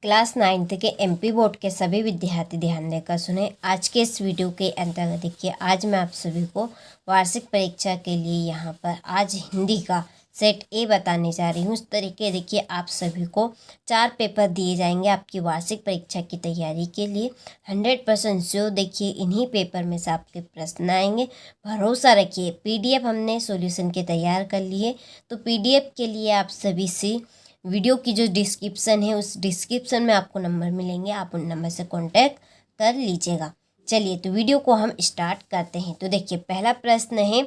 Class 9th के MP board के सभी विद्यार्थी ध्यान देकर सुने। आज के इस वीडियो के अंतर्गत देखिए, आज मैं आप सभी को वार्षिक परीक्षा के लिए यहाँ पर आज हिंदी का सेट ए बताने जा रही हूँ। इस तरीके देखिए, आप सभी को 4 पेपर दिए जाएंगे आपकी वार्षिक परीक्षा की तैयारी के लिए। 100% श्योर देखिए, इन्हीं पेपर में से आपके प्रश्न आएंगे। भरोसा रखिए। पीडीएफ हमने सॉल्यूशन के तैयार कर लिए, तो पीडीएफ के लिए आप सभी से वीडियो की जो डिस्क्रिप्शन है उस डिस्क्रिप्शन में आपको नंबर मिलेंगे, आप उन नंबर से कांटेक्ट कर लीजिएगा। चलिए, तो वीडियो को हम स्टार्ट करते हैं। तो देखिए, पहला प्रश्न है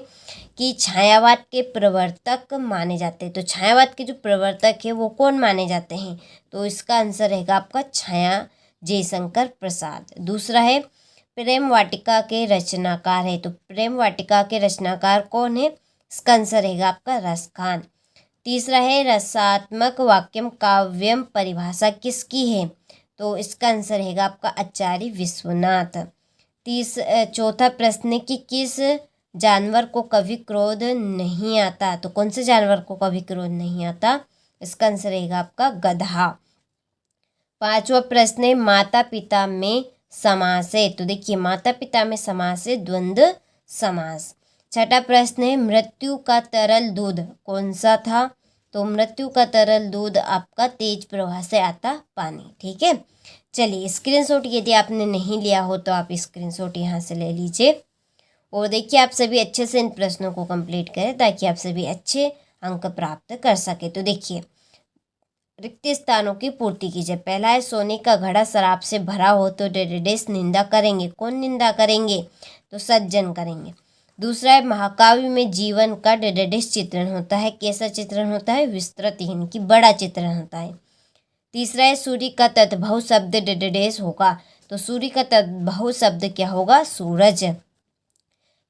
कि छायावाद के प्रवर्तक माने जाते हैं। तो छायावाद के जो प्रवर्तक है वो कौन माने जाते हैं? तो इसका आंसर रहेगा आपका छाया जयशंकर प्रसाद। दूसरा है प्रेम वाटिका के रचनाकार है। तो प्रेम वाटिका के रचनाकार कौन है? इसका आंसर रहेगा आपका रस खान। तीसरा है रसात्मक वाक्यम काव्यम परिभाषा किसकी है? तो इसका आंसर रहेगा आपका आचार्य विश्वनाथ। चौथा प्रश्न है कि किस जानवर को कभी क्रोध नहीं आता? तो कौन से जानवर को कभी क्रोध नहीं आता? इसका आंसर रहेगा आपका गधा। पांचवा प्रश्न है माता पिता में समास है। तो देखिए, माता पिता में समास है द्वंद्व समास। छठा प्रश्न है मृत्यु का तरल दूध कौन सा था? तो मृत्यु का तरल दूध आपका तेज प्रवाह से आता पानी। ठीक है, चलिए स्क्रीनशॉट यदि आपने नहीं लिया हो तो आप स्क्रीनशॉट यहाँ से ले लीजिए और देखिए आप सभी अच्छे से इन प्रश्नों को कंप्लीट करें ताकि आप सभी अच्छे अंक प्राप्त कर सके। तो देखिए, रिक्त स्थानों की पूर्ति कीजिए। पहला है सोने का घड़ा शराब से भरा हो तो डेडेडेस निंदा करेंगे। कौन निंदा करेंगे? तो सज्जन करेंगे। दूसरा है महाकाव्य में जीवन का डेडेडेस चित्रण होता है। कैसा चित्रण होता है? विस्तृत यानी कि बड़ा चित्रण होता है। तीसरा है सूर्य का तद्भव शब्द डेडेडेस होगा। तो सूर्य का तद्भव शब्द क्या होगा? सूरज।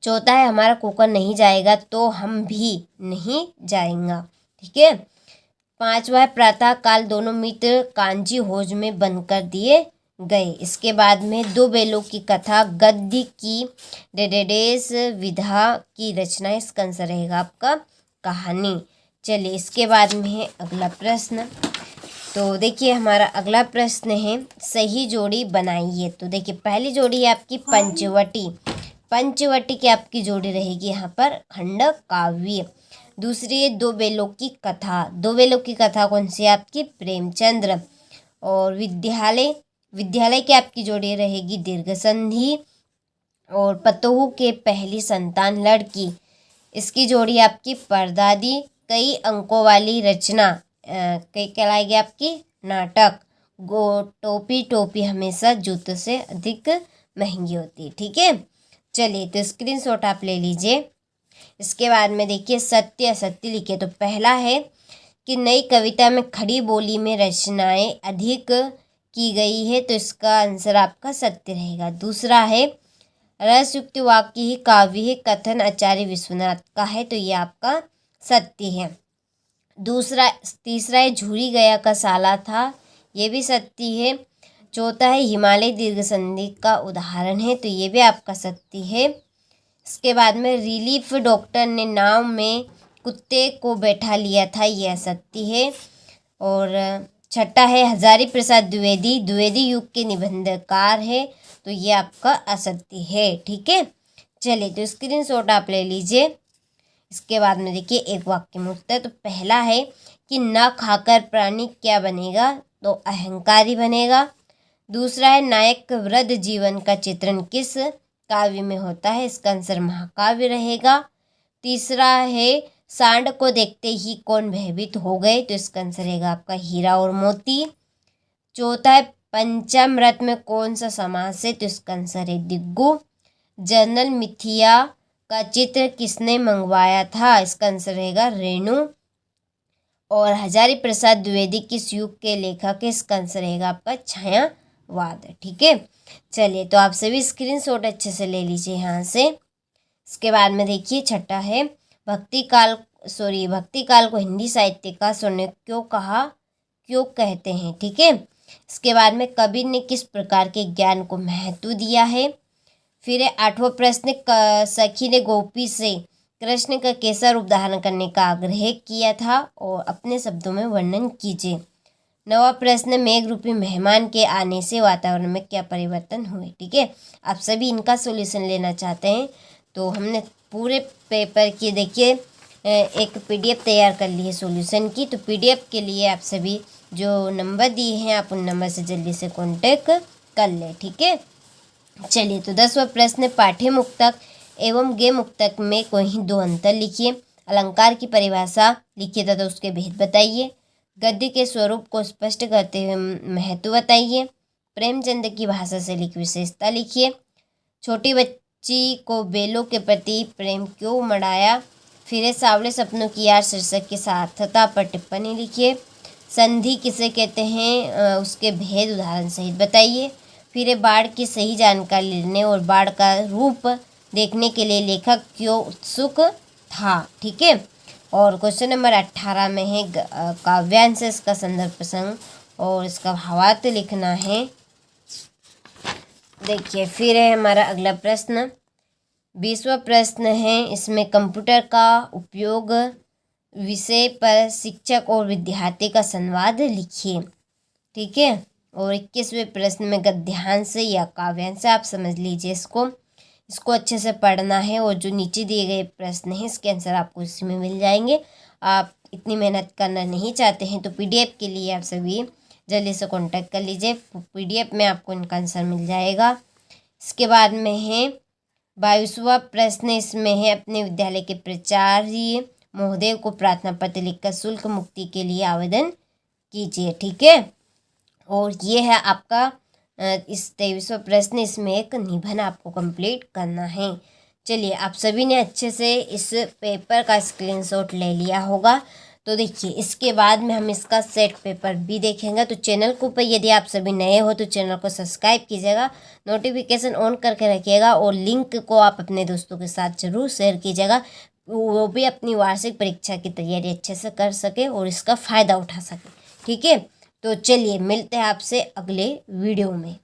चौथा है हमारा कुकर नहीं जाएगा तो हम भी नहीं जाएंगे। ठीक है। पांचवा है प्रातः काल दोनों मित्र कांजी होज में बंद कर दिए गए। इसके बाद में दो बेलों की कथा गद्य की डेडेडेस विधा की रचना। इसका आंसर रहेगा आपका कहानी। चलिए, इसके बाद में है अगला प्रश्न। तो देखिए, हमारा अगला प्रश्न है सही जोड़ी बनाइए। तो देखिए, पहली जोड़ी है आपकी पंचवटी। पंचवटी की आपकी जोड़ी रहेगी यहाँ पर खंड काव्य। दूसरी है दो बेलों की कथा। दो बेलों की कथा कौन सी है आपकी? प्रेमचंद्र। और विद्यालय की आपकी जोड़ी रहेगी दीर्घ संधि। और पतोहू के पहली संतान लड़की, इसकी जोड़ी आपकी परदादी। कई अंकों वाली रचना कई कहलाएगी आपकी नाटक। टोपी टोपी हमेशा जूते से अधिक महंगी होती है। ठीक है, चलिए तो स्क्रीनशॉट आप ले लीजिए। इसके बाद में देखिए सत्य सत्य लिखिए। तो पहला है कि नई कविता में खड़ी बोली में रचनाएं अधिक की गई है। तो इसका आंसर आपका सत्य रहेगा। दूसरा है रसयुक्त वाक्य ही काव्य है कथन आचार्य विश्वनाथ का है। तो ये आपका सत्य है। तीसरा है झूरी गया का साला था। ये भी सत्य है। चौथा है हिमालय दीर्घ संधि का उदाहरण है। तो ये भी आपका सत्य है। इसके बाद में रिलीफ डॉक्टर ने नाव में कुत्ते को बैठा लिया था। यह असत्य है। और छठा है हजारी प्रसाद द्विवेदी युग के निबंधकार है। तो ये आपका असत्य है। ठीक है, चलिए तो स्क्रीनशॉट आप ले लीजिए। इसके बाद में देखिए एक वाक्य में उत्तर। तो पहला है कि न खाकर प्राणी क्या बनेगा? तो अहंकारी बनेगा। दूसरा है नायक वृद्ध जीवन का चित्रण किस काव्य में होता है? इसका आंसर महाकाव्य रहेगा। तीसरा है सांड को देखते ही कौन भयभीत हो गए? तो इसका आंसर रहेगा आपका हीरा और मोती। चौथा है पंचामृत में कौन सा समास है? तो इसका आंसर है दिग्गु। जनरल मिथिया का चित्र किसने मंगवाया था? इसका आंसर रहेगा रेणु। और हजारी प्रसाद द्विवेदी किस युग के लेखक है? इसका आंसर रहेगा आपका छायावाद। ठीक है, चलिए तो आप सभी स्क्रीनशॉट अच्छे से ले लीजिए यहाँ से। इसके बाद में देखिए छठा है भक्ति काल को हिंदी साहित्य का स्वर्ण क्यों कहते हैं? ठीक है। इसके बाद में कबीर ने किस प्रकार के ज्ञान को महत्व दिया है? फिर है आठवां प्रश्न सखी ने गोपी से कृष्ण का कैसा रूप धारण करने का आग्रह किया था और अपने शब्दों में वर्णन कीजिए। 9वां प्रश्न, मेघरूपी मेहमान के आने से वातावरण में क्या परिवर्तन हुए। ठीक है, आप सभी इनका सॉल्यूशन लेना चाहते हैं तो हमने पूरे पेपर की देखिए एक PDF तैयार कर ली है सॉल्यूशन की। तो PDF के लिए आप सभी जो नंबर दिए हैं आप उन नंबर से जल्दी से कांटेक्ट कर लें। ठीक है, चलिए तो 10वां प्रश्न, पाठ्य मुक्तक एवं गे मुक्तक में कोई दो अंतर लिखिए। अलंकार की परिभाषा लिखिए तथा उसके भेद बताइए। गद्य के स्वरूप को स्पष्ट करते हुए महत्व बताइए। प्रेमचंद की भाषा से लिखी विशेषता लिखिए। छोटी बच्ची को बेलों के प्रति प्रेम क्यों मढ़ाया। फिर सावले सपनों की यार शीर्षक की सार्थकता पर टिप्पणी लिखिए। संधि किसे कहते हैं उसके भेद उदाहरण सहित बताइए। फिर बाढ़ की सही जानकारी लेने और बाढ़ का रूप देखने के लिए लेखक क्यों उत्सुक था। ठीक है, और क्वेश्चन नंबर 18 में है काव्यांश, इसका संदर्भ प्रसंग और इसका भावार्थ लिखना है। देखिए फिर है हमारा अगला प्रश्न 20वां प्रश्न है, इसमें कंप्यूटर का उपयोग विषय पर शिक्षक और विद्यार्थी का संवाद लिखिए। ठीक है, और 21वें प्रश्न में गद्यांश या काव्यांश, आप समझ लीजिए इसको अच्छे से पढ़ना है और जो नीचे दिए गए प्रश्न हैं इसके आंसर आपको इसी में मिल जाएंगे। आप इतनी मेहनत करना नहीं चाहते हैं तो PDF के लिए आप सभी जल्दी से कांटेक्ट कर लीजिए। PDF में आपको इनका आंसर मिल जाएगा। इसके बाद में है 22वां प्रश्न, इसमें है अपने विद्यालय के प्राचार्य महोदय को प्रार्थना पत्र लिखकर शुल्क मुक्ति के लिए आवेदन कीजिए। ठीक है, और ये है आपका इस 23वां प्रश्न, इसमें एक निबंध आपको कंप्लीट करना है। चलिए आप सभी ने अच्छे से इस पेपर का स्क्रीनशॉट ले लिया होगा। तो देखिए इसके बाद में हम इसका सेट पेपर भी देखेंगे। तो चैनल को पर यदि आप सभी नए हो तो चैनल को सब्सक्राइब कीजिएगा, नोटिफिकेशन ऑन करके रखिएगा और लिंक को आप अपने दोस्तों के साथ ज़रूर शेयर कीजिएगा, वो भी अपनी वार्षिक परीक्षा की तैयारी अच्छे से कर सके और इसका फ़ायदा उठा सके। ठीक है, तो चलिए मिलते हैं आपसे अगले वीडियो में।